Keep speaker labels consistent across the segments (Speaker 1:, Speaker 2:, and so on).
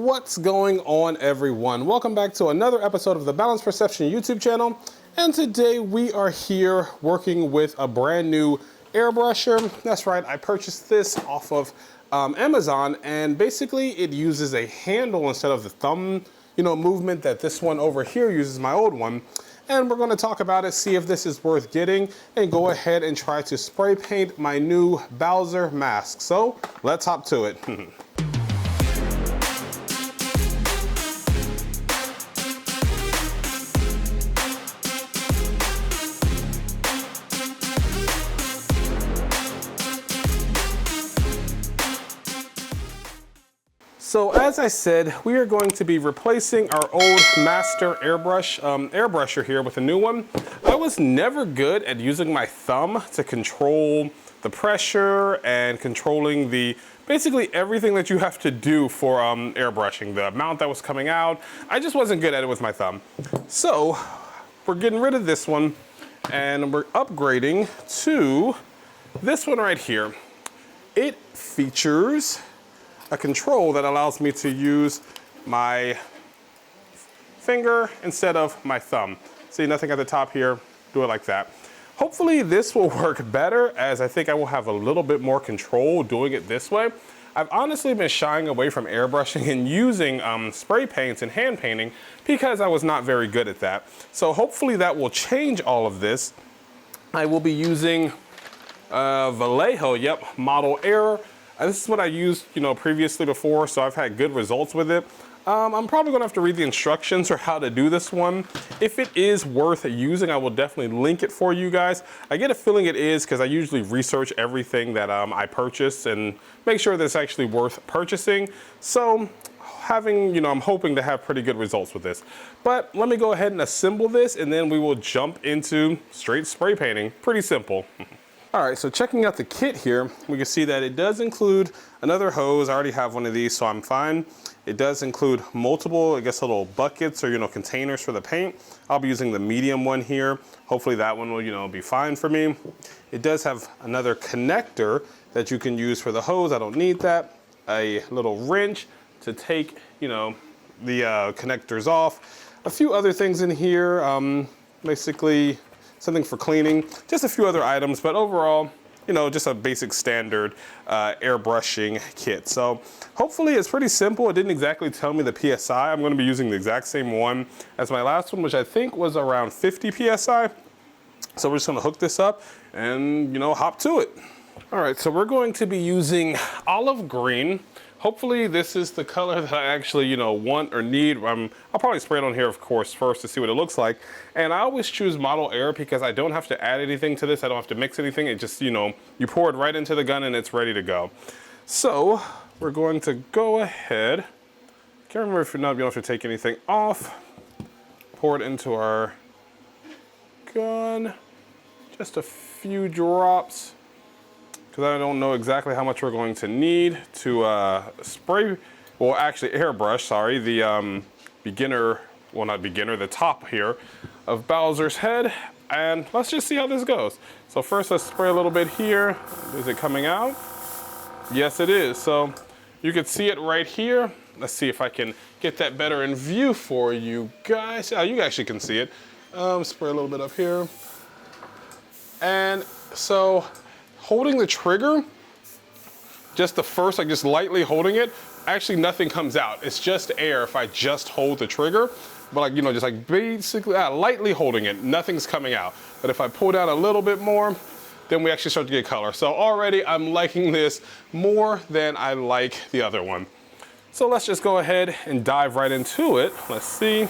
Speaker 1: What's going on, everyone? Welcome back to another episode of the Balanced Perception YouTube channel. And today we are here working with a brand new airbrusher. That's right, I purchased this off of Amazon, and basically it uses a handle instead of the thumb, movement that this one over here uses, my old one. And we're going to talk about it, see if this is worth getting, and go ahead and try to spray paint my new Bowser mask. So let's hop to it. So as I said, we are going to be replacing our old master airbrusher here with a new one. I was never good at using my thumb to control the pressure and controlling basically everything that you have to do for airbrushing. The amount that was coming out, I just wasn't good at it with my thumb. So we're getting rid of this one and we're upgrading to this one right here. It features a control that allows me to use my finger instead of my thumb. See, nothing at the top here, do it like that. Hopefully this will work better, as I think I will have a little bit more control doing it this way. I've honestly been shying away from airbrushing and using spray paints and hand painting because I was not very good at that. So hopefully that will change all of this. I will be using Vallejo, Model Air. This is what I used, previously before, so I've had good results with it. I'm probably gonna have to read the instructions for how to do this one. If it is worth using, I will definitely link it for you guys. I get a feeling it is because I usually research everything that I purchase and make sure that it's actually worth purchasing. So I'm hoping to have pretty good results with this. But let me go ahead and assemble this, and then we will jump into straight spray painting. Pretty simple. All right, so checking out the kit here, we can see that it does include another hose. I already have one of these, so I'm fine. It does include multiple, little buckets or, containers for the paint. I'll be using the medium one here. Hopefully that one will, be fine for me. It does have another connector that you can use for the hose. I don't need that. A little wrench to take, the connectors off. A few other things in here, basically something for cleaning, just a few other items, but overall, just a basic standard airbrushing kit. So hopefully it's pretty simple. It didn't exactly tell me the PSI. I'm gonna be using the exact same one as my last one, which I think was around 50 PSI. So we're just gonna hook this up and, hop to it. All right, so we're going to be using olive green. Hopefully this is the color that I actually, want or need. I'll probably spray it on here, of course, first to see what it looks like. And I always choose Model Air because I don't have to add anything to this. I don't have to mix anything. It just, you pour it right into the gun and it's ready to go. So we're going to go ahead. Can't remember if you don't have to take anything off. Pour it into our gun. Just a few drops, because I don't know exactly how much we're going to need to airbrush, sorry, the the top here of Bowser's head. And let's just see how this goes. So first let's spray a little bit here. Is it coming out? Yes, it is. So you can see it right here. Let's see if I can get that better in view for you guys. Oh, you actually can see it. Spray a little bit up here. And so holding the trigger, just lightly holding it, actually nothing comes out. It's just air if I just hold the trigger. But basically lightly holding it, nothing's coming out. But if I pull down a little bit more, then we actually start to get color. So already I'm liking this more than I like the other one. So let's just go ahead and dive right into it. Let's see.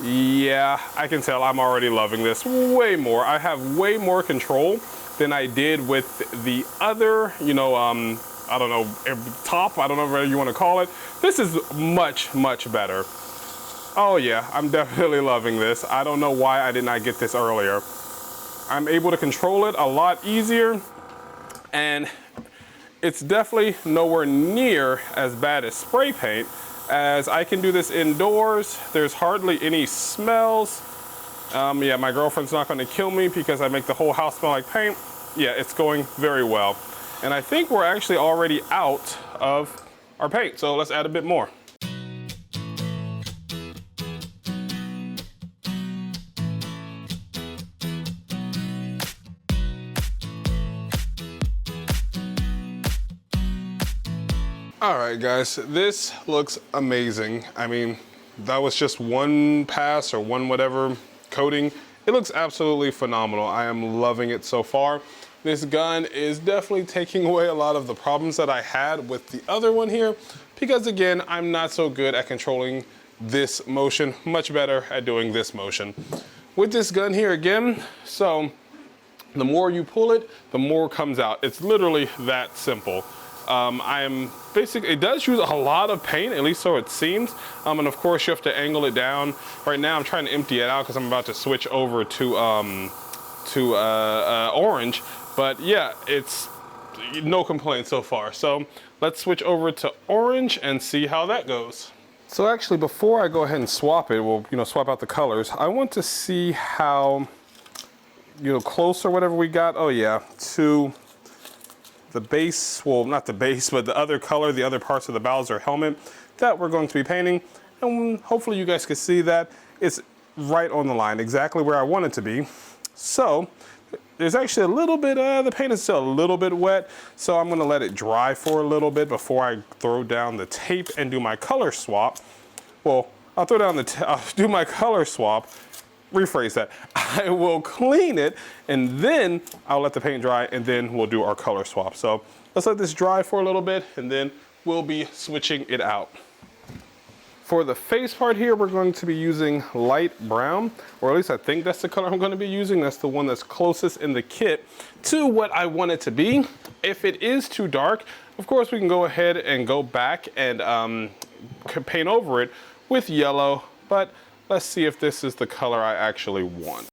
Speaker 1: Yeah, I can tell I'm already loving this way more. I have way more control than I did with the other, I don't know, top, I don't know what you want to call it. This is much, much better. Oh yeah, I'm definitely loving this. I don't know why I did not get this earlier. I'm able to control it a lot easier, and it's definitely nowhere near as bad as spray paint, as I can do this indoors. There's hardly any smells. Yeah, my girlfriend's not gonna kill me because I make the whole house smell like paint. Yeah, it's going very well. And I think we're actually already out of our paint. So let's add a bit more. All right, guys, this looks amazing. I mean, that was just one pass or one whatever coating. It looks absolutely phenomenal. I am loving it so far. This gun is definitely taking away a lot of the problems that I had with the other one here, because again, I'm not so good at controlling this motion, much better at doing this motion. With this gun here again, so the more you pull it, the more comes out. It's literally that simple. It does use a lot of paint, at least so it seems. And of course you have to angle it down. Right now I'm trying to empty it out because I'm about to switch over to orange. But yeah, it's no complaints so far. So let's switch over to orange and see how that goes. So actually, before I go ahead and swap it, we'll swap out the colors. I want to see how close or whatever we got. Oh yeah, to the base, well, not the base, but the other color, the other parts of the Bowser helmet that we're going to be painting. And hopefully you guys can see that it's right on the line, exactly where I want it to be. So there's actually a little bit, the paint is still a little bit wet, so I'm gonna let it dry for a little bit before I throw down the tape and do my color swap. Well, I'll do my color swap. Rephrase that. I will clean it and then I'll let the paint dry and then we'll do our color swap. So let's let this dry for a little bit and then we'll be switching it out. For the face part here, we're going to be using light brown, or at least I think that's the color I'm going to be using. That's the one that's closest in the kit to what I want it to be. If it is too dark, of course we can go ahead and go back and paint over it with yellow, but let's see if this is the color I actually want.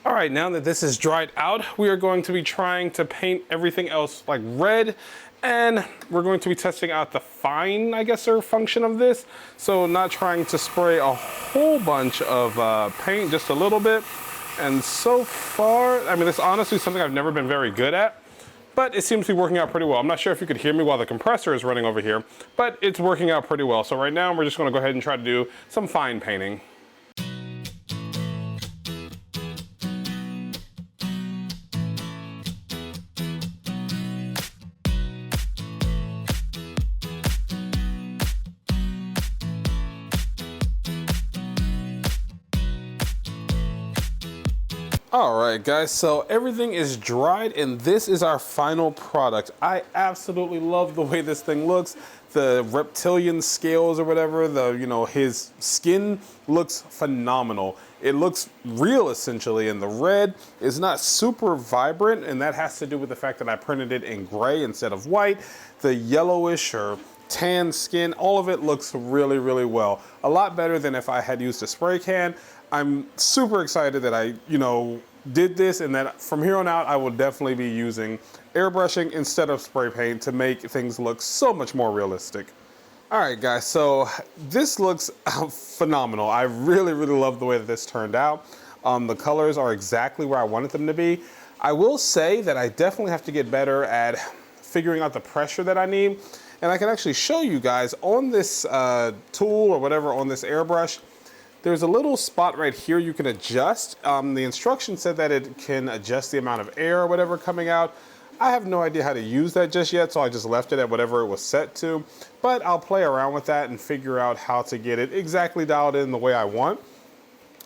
Speaker 1: All right, now that this is dried out, we are going to be trying to paint everything else like red, and we're going to be testing out the fine, I guess, or function of this. So not trying to spray a whole bunch of paint, just a little bit. And so far, I mean, it's honestly something I've never been very good at, but it seems to be working out pretty well. I'm not sure if you could hear me while the compressor is running over here, but it's working out pretty well. So right now, we're just gonna go ahead and try to do some fine painting. All right, guys, so everything is dried and this is our final product. I absolutely love the way this thing looks. The reptilian scales or whatever, his skin looks phenomenal. It looks real essentially, and the red is not super vibrant, and that has to do with the fact that I printed it in gray instead of white. The yellowish or tan skin, all of it looks really, really well. A lot better than if I had used a spray can. I'm super excited that I, did this, and that from here on out, I will definitely be using airbrushing instead of spray paint to make things look so much more realistic. All right, guys, so this looks phenomenal. I really, really love the way that this turned out. The colors are exactly where I wanted them to be. I will say that I definitely have to get better at figuring out the pressure that I need. And I can actually show you guys on this tool or whatever, on this airbrush, there's a little spot right here you can adjust. The instruction said that it can adjust the amount of air or whatever coming out. I have no idea how to use that just yet, so I just left it at whatever it was set to. But I'll play around with that and figure out how to get it exactly dialed in the way I want.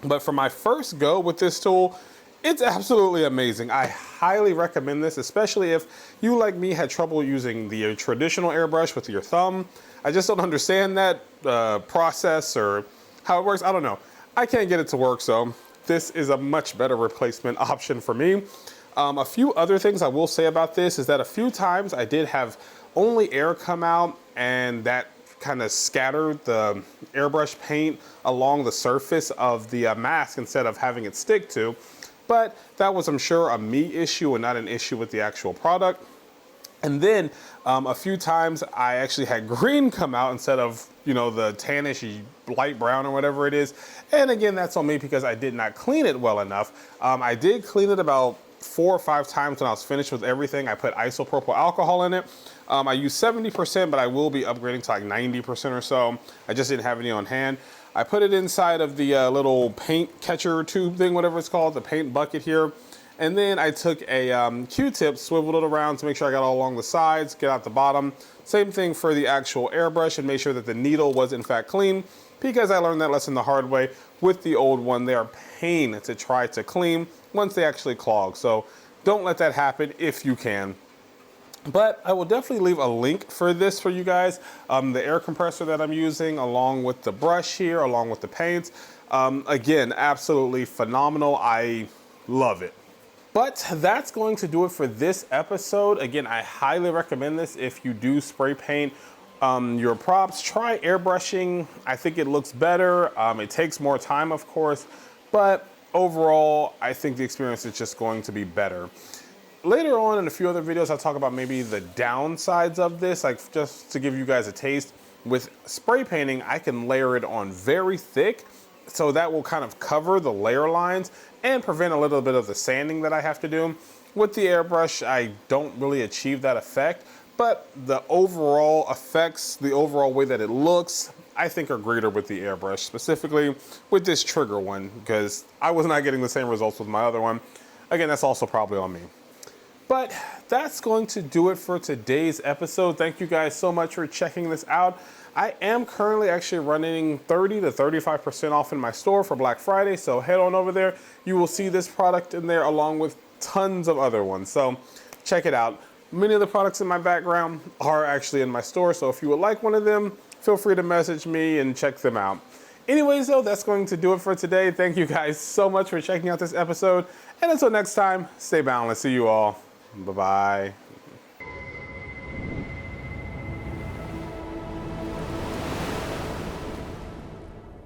Speaker 1: But for my first go with this tool, it's absolutely amazing. I highly recommend this, especially if you, like me, had trouble using the traditional airbrush with your thumb. I just don't understand that process or how it works. I don't know. I can't get it to work, so this is a much better replacement option for me. A few other things I will say about this is that a few times I did have only air come out, and that kind of scattered the airbrush paint along the surface of the mask instead of having it stick to. But that was, I'm sure, a me issue and not an issue with the actual product. And then a few times I actually had green come out instead of, you know, the tannish light brown or whatever it is. And again, that's on me because I did not clean it well enough. I did clean it about 4 or 5 times when I was finished with everything. I put isopropyl alcohol in it. I used 70%, but I will be upgrading to like 90% or so. I just didn't have any on hand. I put it inside of the little paint catcher tube thing, whatever it's called, the paint bucket here. And then I took a Q-tip, swiveled it around to make sure I got all along the sides, get out the bottom. Same thing for the actual airbrush, and make sure that the needle was in fact clean, because I learned that lesson the hard way with the old one. They are pain to try to clean once they actually clog. So don't let that happen if you can. But I will definitely leave a link for this for you guys. The air compressor that I'm using, along with the brush here, along with the paints. Again, absolutely phenomenal. I love it. But that's going to do it for this episode. Again, I highly recommend this if you do spray paint your props. Try airbrushing. I think it looks better. It takes more time, of course, but overall, I think the experience is just going to be better. Later on in a few other videos, I'll talk about maybe the downsides of this, like just to give you guys a taste. With spray painting, I can layer it on very thick, so that will kind of cover the layer lines and prevent a little bit of the sanding that I have to do. With the airbrush, I don't really achieve that effect, but the overall effects, the overall way that it looks, I think are greater with the airbrush, specifically with this trigger one, because I was not getting the same results with my other one. Again, that's also probably on me. But that's going to do it for today's episode. Thank you guys so much for checking this out. I am currently actually running 30 to 35% off in my store for Black Friday, so head on over there. You will see this product in there along with tons of other ones, so check it out. Many of the products in my background are actually in my store, so if you would like one of them, feel free to message me and check them out. Anyways though, that's going to do it for today. Thank you guys so much for checking out this episode, and until next time, stay balanced. See you all. Bye-bye.